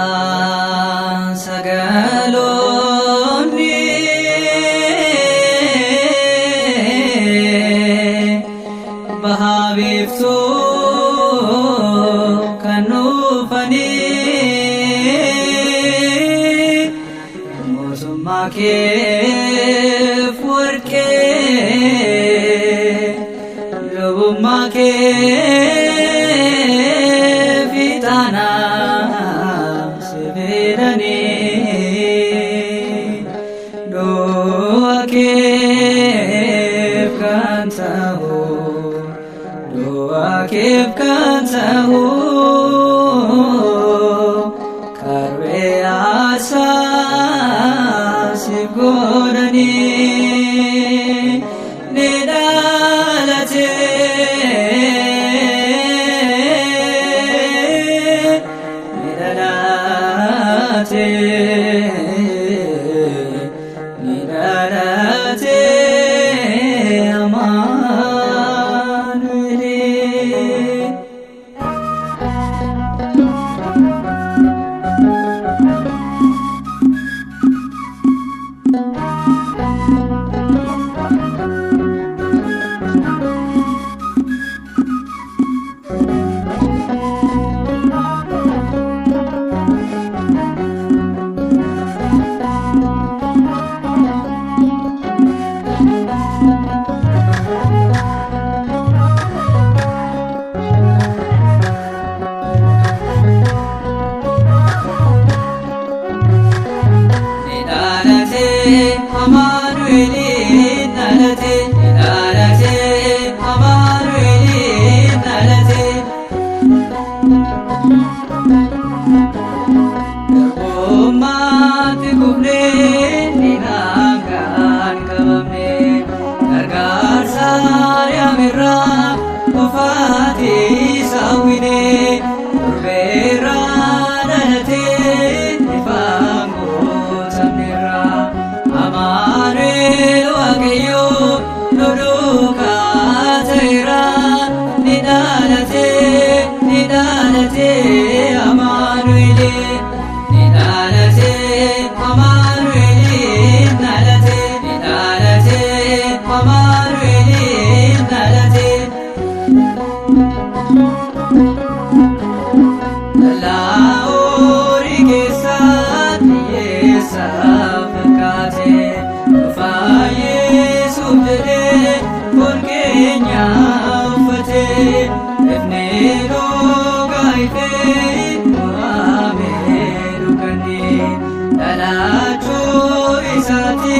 Sabaan sagaloonni bahaa biiftuu kan dhufanii mootummaa keef warqee lubummaa keef ixaanaa si fidanii du'a keef kan ta'u du'a keef kan ta'u karbee aarsaa siif godhanii ni dhalate Amaanu'eel. Amaanu'eel dhalate, dhalate, Amaanu'eel dhalate. Garbummaatti kufnee diinaan kan qabamne gargaarsa yaamirraa qofaatii saawwine durbeerraa dhalatee ifaan gootamneerraa. Amaanu'eel Waaqayyo nu duukaa ta'eera ni dhalate Amaanu'eel ni dhalate Amaanu'eel dhalate ni dhalate Amaanu'eel dhalate. Lallaaorii keessatti hiyyeessaa fakkaate dhufaa Yesuus jedhee foon keenya uffatee ifnee dhugaa ifee mo'amee dhugannee dhalachuu isaatti